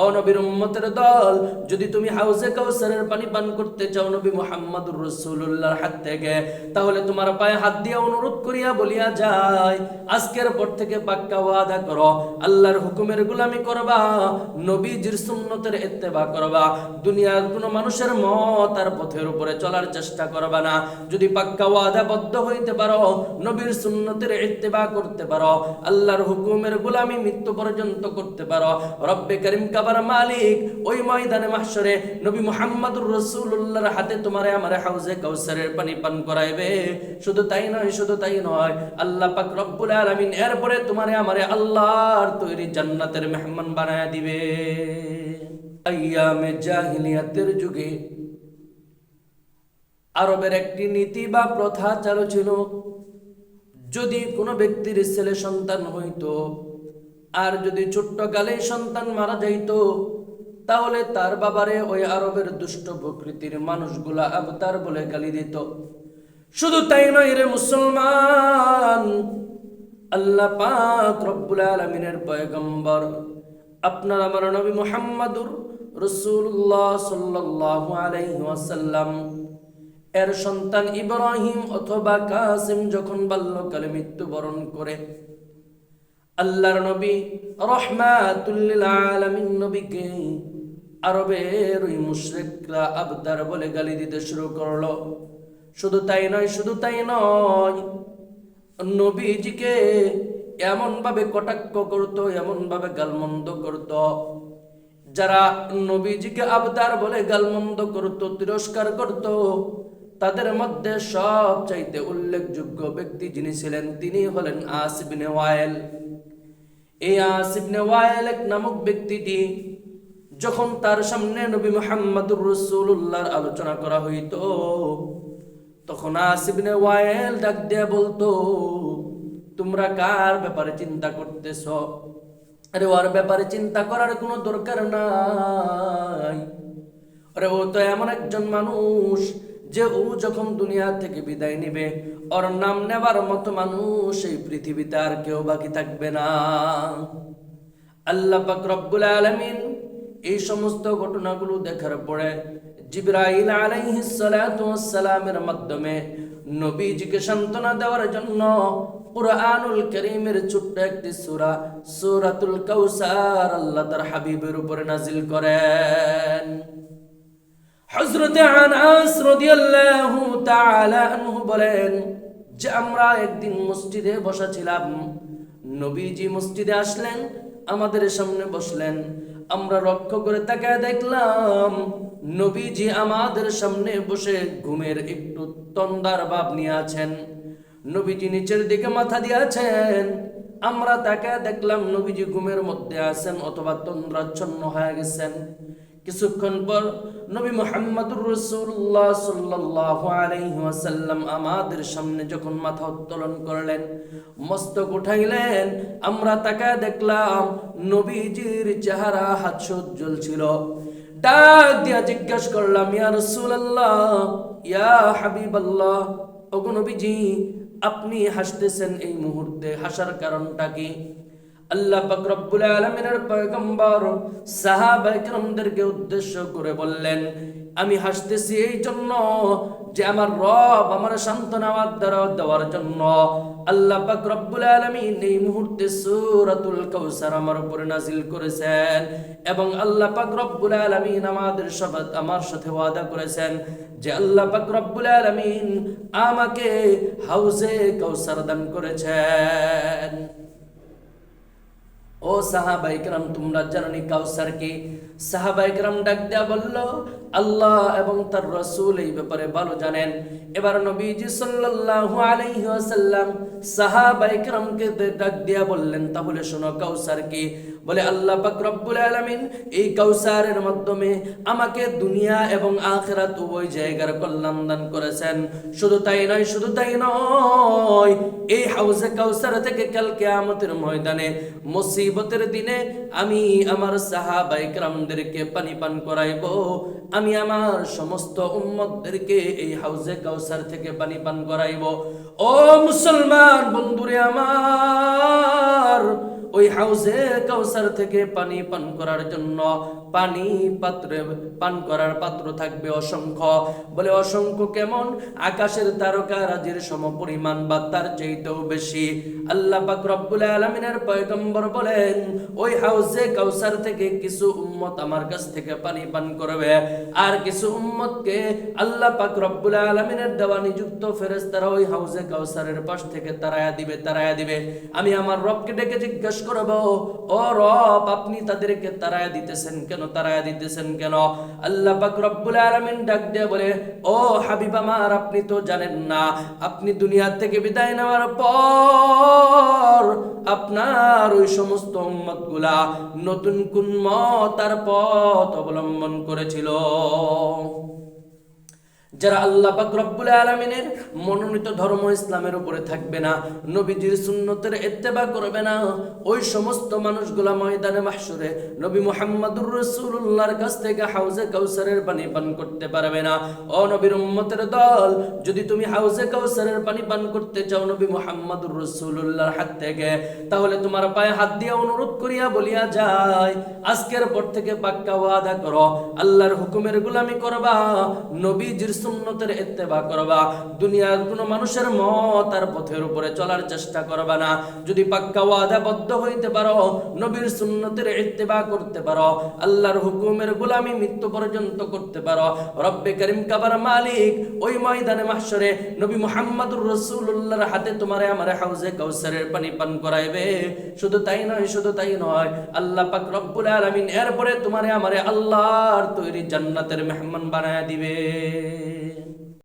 ও নবীর উম্মতের দল, যদি তুমি হাউজে কাউসারের পানি পান করতে চাও নবী মুহাম্মদুর রাসূলুল্লাহর হাত থেকে, তাহলে তোমার পায়ে হাত দিয়ে অনুরোধ করিয়া বলিয়া যায়, আজকের পর থেকে পাক্কা ওয়াদা করো, আল্লাহর হুকুমের গোলামি করবা, নবীজির সুন্নতের ইত্তেবা করবা, দুনিয়ার কোনো মানুষের মত আর পথের উপরে চলার চেষ্টা করবা না। যদি পাক্কা ওয়াদাবদ্ধ হইতে পারো, নবীর সুন্নতের ইত্তেবা করতে পারো, আল্লাহর হুকুমের গোলামি মৃত্যু পর্যন্ত করতে পারো, রব্বে করিম কাবার মালিক ওই ময়দানে মাহশরে নবী মুহাম্মদুর রাসূলুল্লাহর হাতে তোমারে আমারে হাউজে কাউসারের পানি পান করাইবে। শুধু তাই নয়, শুধু তাই নয়, আল্লাহ পাক রব্বুল আলামিন এরপরে তোমারে আমারে আল্লাহর তৈরি জান্নাতের মেহমান বানায় দিবে। আইয়ামে জাহিলিয়াতের যুগে আরবের একটি নীতি বা প্রথা চালু ছিল, যদি কোনো ব্যক্তির ছেলে সন্তান হইতো আর যদি ছোট্টকালে সন্তান মারা যাইত, তাহলে তার বাবারে ওই আরবের দুষ্ট প্রকৃতির মানুষগুলা আবতার বলে গালি দিত। শুধু তাই নয় রে মুসলমান, আল্লাহ পাক রব্বুল আলামিনের পয়গম্বর আপনার আমার নবী মুহাম্মদুর রাসূলুল্লাহ সাল্লাল্লাহু আলাইহি ওয়াসাল্লাম এর সন্তান ইব্রাহিম অথবা কাসিম যখন বাল্যকালে মৃত্যুবরণ করে, আল্লাহর নবী রাহমাতুল লিল আলামিন নবীকে আরবের ওই মুশরিকরা আবতার বলে গালি দিতে শুরু করলো। শুধু তাই নয়, শুধু তাই নয়, নবীজিকে এমন ভাবে কটাক্ষ করত, এমন ভাবে গালমন্দ করত, যারা নবীজিকে আবতার বলে গালমন্দ করত, তিরস্কার করত, তাদের মধ্যে সবচাইতে উল্লেখযোগ্য ব্যক্তি যিনি ছিলেন তিনি হলেন আস ইবনে ওয়াইল। এই আস ইবনে ওয়াইল নামক ব্যক্তিটি যখন তার সামনে নবী মুহাম্মদুর রাসূলুল্লাহর আলোচনা করা হইতো, তখন আস ইবনে ওয়াইল ডাক দিয়ে বলতো, তোমরা কার ব্যাপারে চিন্তা করতেছ? আরে ওর ব্যাপারে চিন্তা করার কোনো দরকার নাই। আরে ও তো এমন একজন মানুষ যে ও যখন দুনিয়া থেকে বিদায় নিবে, ওর নাম নেবার মতো মানুষ এই পৃথিবীতে আর কেউ বাকি থাকবে না। আল্লাহ পাক রব্বুল আলামিন এই সমস্ত ঘটনাগুলো দেখার পরে জিবরাইল আলাইহিস সালাতু ওয়াস সালামের মাধ্যমে নবীজিকে সান্ত্বনা দেওয়ার জন্য কুরআনুল কারীমের ছোট্ট একটি সূরা সূরাতুল কাউসার আল্লাহ তার হাবিবের উপরে নাজিল করেন। হযরত আনাস রাদিয়াল্লাহু তাআলা আনহু বলেন যে আমরা একদিন মসজিদে বসা ছিলাম, নবীজি মসজিদে আসলেন, আমাদের সামনে বসলেন, আমরা লক্ষ্য করে তাকায় দেখলাম নবীজি আমাদের সামনে বসে ঘুমের একটু তন্দার ভাব নিয়ে আছেন। নবীজি নিচের দিকে মাথা দিয়ে আছেন, আমরা তাকায় দেখলাম নবীজি ঘুমের মধ্যে আছেন অথবা তন্দ্রাচ্ছন্ন হয়ে গেছেন। কিছুক্ষণ পর নবী মুহাম্মদুর রাসূলুল্লাহ সাল্লাল্লাহু আলাইহি ওয়াসাল্লাম আমাদের সামনে যখন মাথা উত্তোলন করলেন, মস্তক উঠাইলেন, আমরা তাকায় দেখলাম নবীজির চেহারা হাস্যোজ্জ্বল ছিল। ডাক দিয়া জিজ্ঞাসা করলাম, ইয়া রাসূলুল্লাহ, ইয়া হাবিবাল্লাহ, ওগো নবীজি, আপনি হাসতেছেন এই মুহূর্তে, হাসার কারণটা কি? আল্লাহ পাক রব্বুল আলামিনের পয়গম্বর সাহাবায়ে কেরামদেরকে উদ্দেশ্য করে বললেন, আমি হাসতেছি এই জন্য যে আমার রব আমার সান্ত্বনা দেওয়ার জন্য আল্লাহ পাক রব্বুল আলামিন এই মুহূর্তে সূরাতুল কাউসার আমার উপরে নাজিল করেছেন, এবং আল্লাহ পাক রব্বুল আলামিন আমার সাথে ওয়াদা করেছেন যে আল্লাহ পাক রব্বুল আলামিন আমাকে হাউজে কাউসার দান করেছেন। ও সাহাবায়ে কেরাম, তোমরা জানোনি কাউসার কি? সাহাবায়ে কেরাম ডাক দেয়া বলল, আল্লাহ এবং তার রাসূল এই ব্যাপারে ভালো জানেন। এবার নবীজি সাল্লাল্লাহু আলাইহি ওয়াসাল্লাম সাহাবায়ে কেরামকে ডাক দিয়া বললেন, তাহলে শোনো কাউসার কি? বলে আল্লাহ পাক রব্বুল আলামিন এই কাউসারের মাধ্যমে আমাকে দুনিয়া এবং আখিরাত উভয় জায়গার কল্যাণ দান করেছেন। শুধু তাই নয়, শুধু তাই নয়, এই হাউজে কাউসার থেকে কাল কিয়ামতের ময়দানে মুসিবতের দিনে আমি আমার সাহাবায়ে কেরামদেরকে পানি পান করাইব, আমি আমার সমস্ত উম্মতদেরকে এই হাউজে কাউসার থেকে পানি পান করাইব। ও মুসলমান বন্ধুরে আমার, ও ওই হাউজে কাউসার থেকে পানি পান করার জন্য পানি পাত্রে পান করার পাত্র থাকবে অসংখ্য। বলে অসংখ্য কেমন? আকাশের তারকারাজির সমপরিমাণ বা তার চাইতেও বেশি। আল্লাহ পাক রব্বুল আলামিনের পয়গম্বর বলেন, ওই হাউজে কাউসার থেকে কিছু উম্মত আমার কাছ থেকে পানি পান করবে, আর কিছু উম্মতকে আল্লাহ পাক রব্বুল আলামিনের দেওয়া নিযুক্ত ফেরেশতারা ওই হাউজে কাউসারের পাশ থেকে তাড়ায়া দিবে। আমি আমার রবকে ডেকে জিজ্ঞেস করব, ও রব, আপনি তাদেরকে তাড়ায়া দিতেছেন কেন? আল্লাহ পাক রব্বুল আলামিন ডাক দিয়ে বলে, ও হাবিব আমার, আপনি তো জানেন না, আপনি দুনিয়া থেকে বিদায় নেওয়ার পর আপনার ওই সমস্ত উম্মতগুলা নতুন কোন মতার পথ অবলম্বন করেছিল, যারা আল্লাহ পাক রব্বুল আলামিনের মনোনীত ধর্ম ইসলামের উপরে থাকবে না, নবীজির সুন্নতের ইত্তেবা করবে না, ওই সমস্ত মানুষগুলা ময়দানে মাহশরে নবী মুহাম্মদুর রাসূলুল্লাহর কাছ থেকে হাউজে কাউসারের পানি পান করতে পারবে না। ও নবীর উম্মতের দল, যদি তুমি হাউজে কাউসারের পানি পান করতে চাও নবী মুহাম্মদুর রাসূলুল্লাহর হাত থেকে, তাহলে তোমার পায়ে হাত দিয়ে অনুরোধ করিয়া বলিয়া যায়, আজকের পর থেকে পাক্কা ওয়াদা করো, আল্লাহর হুকুমের গোলামি করবা, নবীজির সুন্নতের ইত্তেবা করবা, দুনিয়ার কোন মানুষের মত আর পথের উপরে চলার চেষ্টা করবা না। যদি পাক্কা ওয়াদাবদ্ধ হইতে পারো, নবীর সুন্নতের ইত্তেবা করতে পারো, আল্লাহর হুকুমের গোলামি মৃত্যু পর্যন্ত করতে পারো, রব্বে করিম কাবার মালিক ওই ময়দানে মাহশরে নবী মুহাম্মদুর রাসূলুল্লাহর হাতে তোমারে আমারে হাউজে কাউসারের পানি পান করাইবে। শুধু তাই নয়, আল্লাহ পাক রব্বুল আলামিন এরপরে তোমারে আমারে আল্লাহর তৈরি জান্নাতের মেহমান বানায়া দিবে।